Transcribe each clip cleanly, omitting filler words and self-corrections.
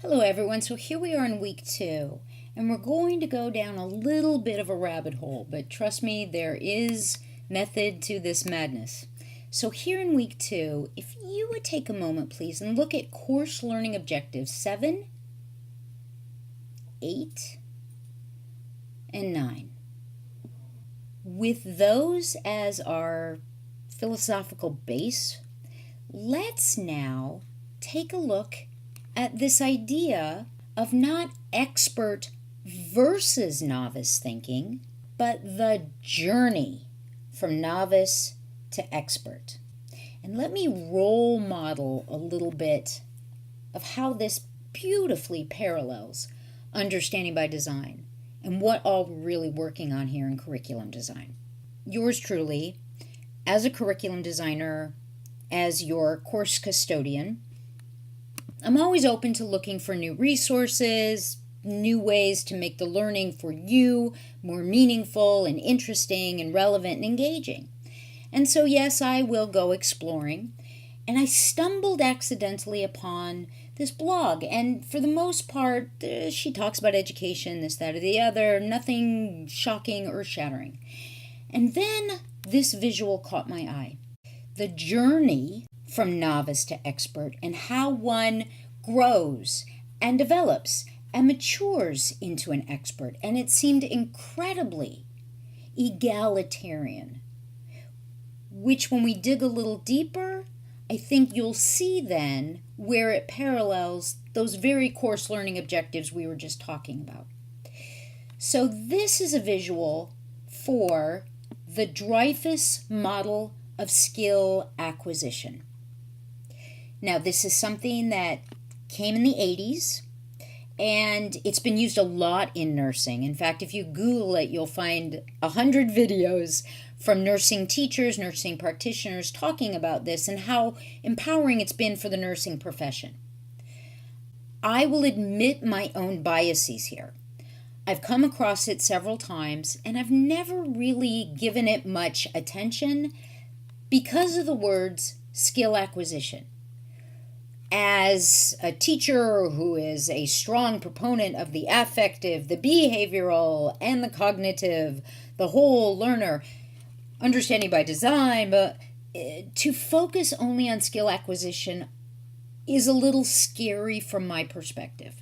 Hello everyone, so here we are in week 2, and we're going to go down a little bit of a rabbit hole, but trust me, there is method to this madness. So here in week 2, if you would take a moment please and look at course learning objectives 7, 8, and 9. With those as our philosophical base, let's now take a look at this idea of not expert versus novice thinking, but the journey from novice to expert. And let me role model a little bit of how this beautifully parallels understanding by design and what all we're really working on here in curriculum design. Yours truly, as a curriculum designer, as your course custodian, I'm always open to looking for new resources, new ways to make the learning for you more meaningful and interesting and relevant and engaging. And so yes, I will go exploring. And I stumbled accidentally upon this blog, and for the most part, she talks about education, this, that, or the other, nothing shocking or shattering. And then this visual caught my eye. The journey from novice to expert and how one grows and develops and matures into an expert. And it seemed incredibly egalitarian, which when we dig a little deeper, I think you'll see then where it parallels those very course learning objectives we were just talking about. So this is a visual for the Dreyfus model of skill acquisition. Now, this is something that came in the 80s, and it's been used a lot in nursing. In fact, if you Google it, you'll find 100 videos from nursing teachers, nursing practitioners talking about this and how empowering it's been for the nursing profession. I will admit my own biases here. I've come across it several times, and I've never really given it much attention because of the words skill acquisition. As a teacher who is a strong proponent of the affective, the behavioral, and the cognitive, the whole learner, understanding by design, but to focus only on skill acquisition is a little scary from my perspective.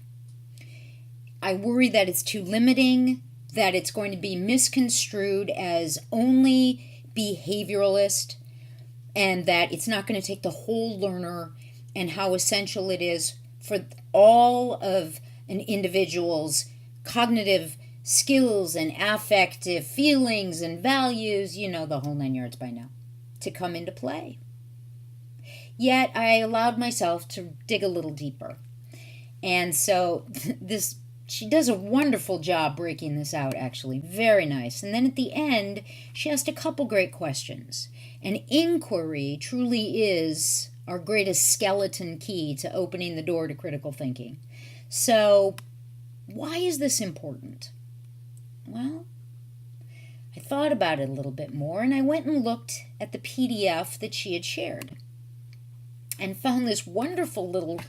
I worry that it's too limiting, that it's going to be misconstrued as only behavioralist, and that it's not going to take the whole learner and how essential it is for all of an individual's cognitive skills and affective feelings and values, you know, the whole 9 yards by now, to come into play. Yet I allowed myself to dig a little deeper. And so she does a wonderful job breaking this out, actually. Very nice. And then at the end, she asked a couple great questions. And inquiry truly is our greatest skeleton key to opening the door to critical thinking. So, why is this important? Well, I thought about it a little bit more, and I went and looked at the PDF that she had shared and found this wonderful little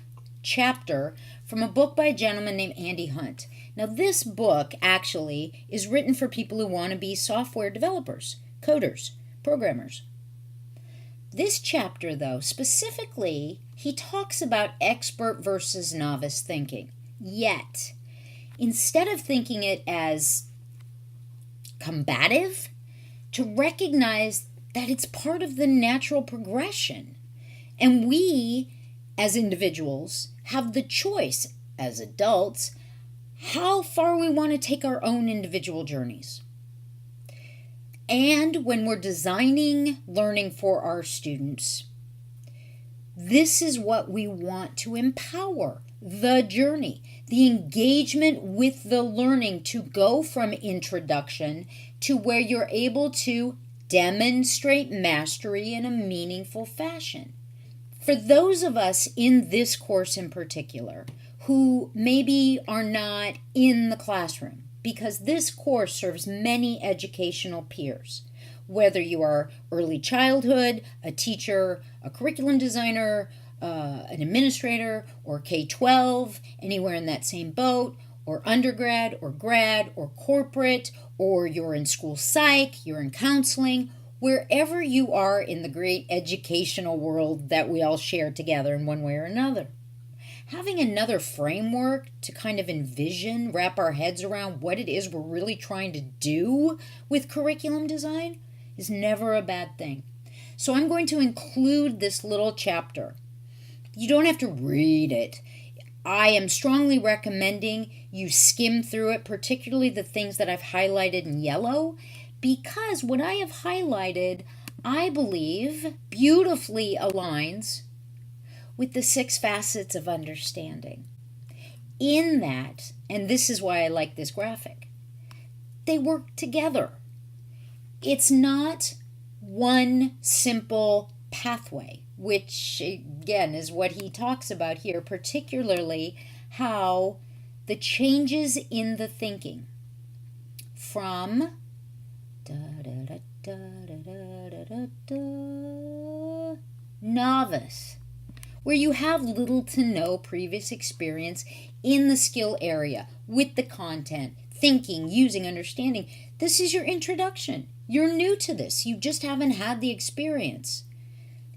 chapter from a book by a gentleman named Andy Hunt. Now, this book actually is written for people who want to be software developers, coders, programmers. This chapter, though, specifically, he talks about expert versus novice thinking. Yet, instead of thinking it as combative, to recognize that it's part of the natural progression. And we, as individuals, have the choice, as adults, how far we want to take our own individual journeys. And when we're designing learning for our students, this is what we want to empower: the journey, the engagement with the learning, to go from introduction to where you're able to demonstrate mastery in a meaningful fashion. For those of us in this course in particular who maybe are not in the classroom, because this course serves many educational peers, whether you are early childhood, a teacher, a curriculum designer, an administrator, or K-12, anywhere in that same boat, or undergrad, or grad, or corporate, or you're in school psych, you're in counseling, wherever you are in the great educational world that we all share together in one way or another. Having another framework to kind of envision, wrap our heads around what it is we're really trying to do with curriculum design is never a bad thing. So I'm going to include this little chapter. You don't have to read it. I am strongly recommending you skim through it, particularly the things that I've highlighted in yellow, because what I have highlighted, I believe, beautifully aligns with the 6 facets of understanding. In that, and this is why I like this graphic, they work together. It's not one simple pathway, which again is what he talks about here, particularly how the changes in the thinking from novice, where you have little to no previous experience in the skill area with the content, thinking, using, understanding. This is your introduction. You're new to this. You just haven't had the experience.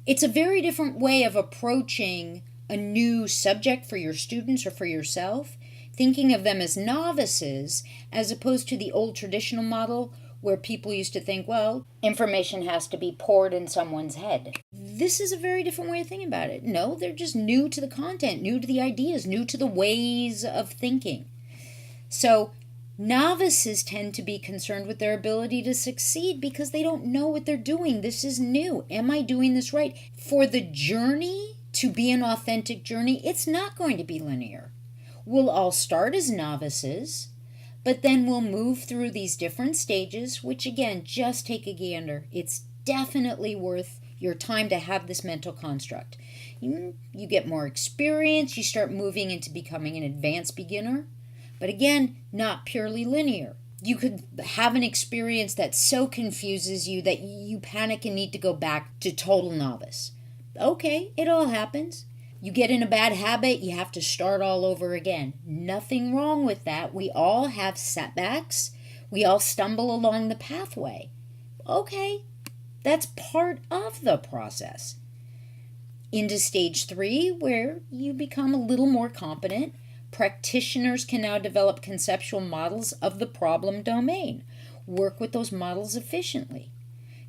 It's a very different way of approaching a new subject for your students or for yourself, thinking of them as novices as opposed to the old traditional model where people used to think, well, information has to be poured in someone's head. This is a very different way of thinking about it. No, they're just new to the content, new to the ideas, new to the ways of thinking. So novices tend to be concerned with their ability to succeed because they don't know what they're doing. This is new. Am I doing this right? For the journey to be an authentic journey, it's not going to be linear. We'll all start as novices, but then we'll move through these different stages, which again, just take a gander. It's definitely worth your time to have this mental construct. You get more experience, you start moving into becoming an advanced beginner, but again, not purely linear. You could have an experience that so confuses you that you panic and need to go back to total novice. Okay, it all happens. You get in a bad habit, you have to start all over again. Nothing wrong with that. We all have setbacks. We all stumble along the pathway. Okay, that's part of the process. Into stage 3, where you become a little more competent, practitioners can now develop conceptual models of the problem domain. Work with those models efficiently.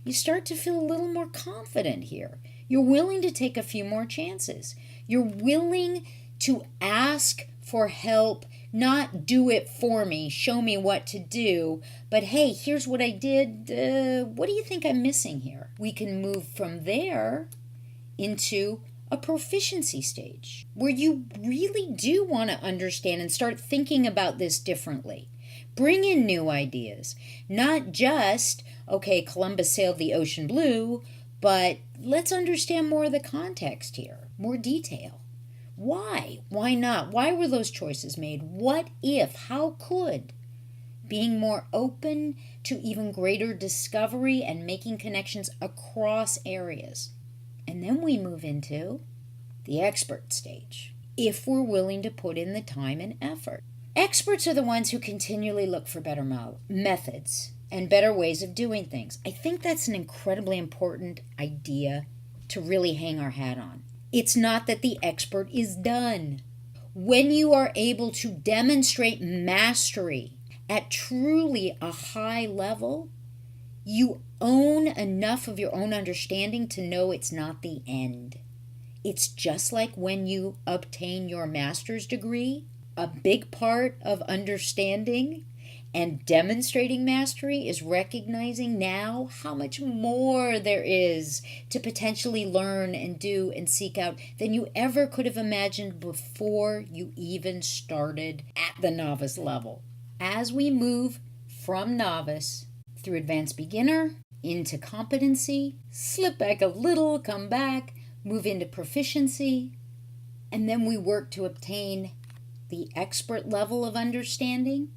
You start to feel a little more confident here. You're willing to take a few more chances. You're willing to ask for help, not do it for me, show me what to do, but hey, here's what I did. What do you think I'm missing here? We can move from there into a proficiency stage where you really do want to understand and start thinking about this differently. Bring in new ideas, not just, okay, Columbus sailed the ocean blue, but let's understand more of the context here, more detail. Why? Why not? Why were those choices made? What if? How could? Being more open to even greater discovery and making connections across areas. And then we move into the expert stage, if we're willing to put in the time and effort. Experts are the ones who continually look for better methods and better ways of doing things. I think that's an incredibly important idea to really hang our hat on. It's not that the expert is done. When you are able to demonstrate mastery at truly a high level, you own enough of your own understanding to know it's not the end. It's just like when you obtain your master's degree. A big part of understanding and demonstrating mastery is recognizing now how much more there is to potentially learn and do and seek out than you ever could have imagined before you even started at the novice level. As we move from novice through advanced beginner into competency, slip back a little, come back, move into proficiency, and then we work to obtain the expert level of understanding.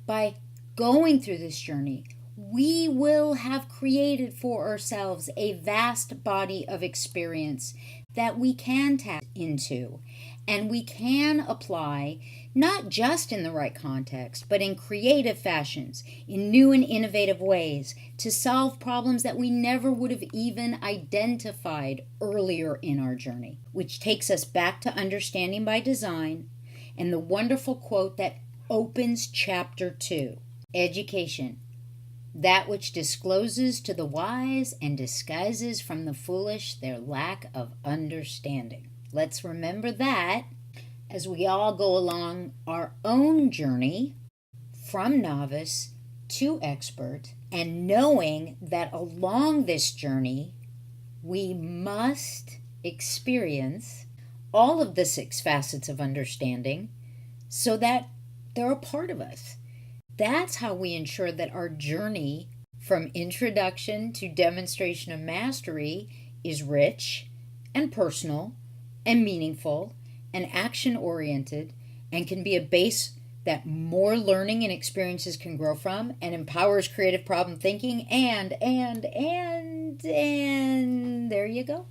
By going through this journey, we will have created for ourselves a vast body of experience that we can tap into and we can apply not just in the right context, but in creative fashions, in new and innovative ways to solve problems that we never would have even identified earlier in our journey, which takes us back to understanding by design and the wonderful quote that opens chapter 2, education, that which discloses to the wise and disguises from the foolish their lack of understanding. Let's remember that as we all go along our own journey from novice to expert, and knowing that along this journey we must experience all of the 6 facets of understanding so that they're a part of us. That's how we ensure that our journey from introduction to demonstration of mastery is rich and personal and meaningful and action-oriented and can be a base that more learning and experiences can grow from and empowers creative problem thinking and there you go.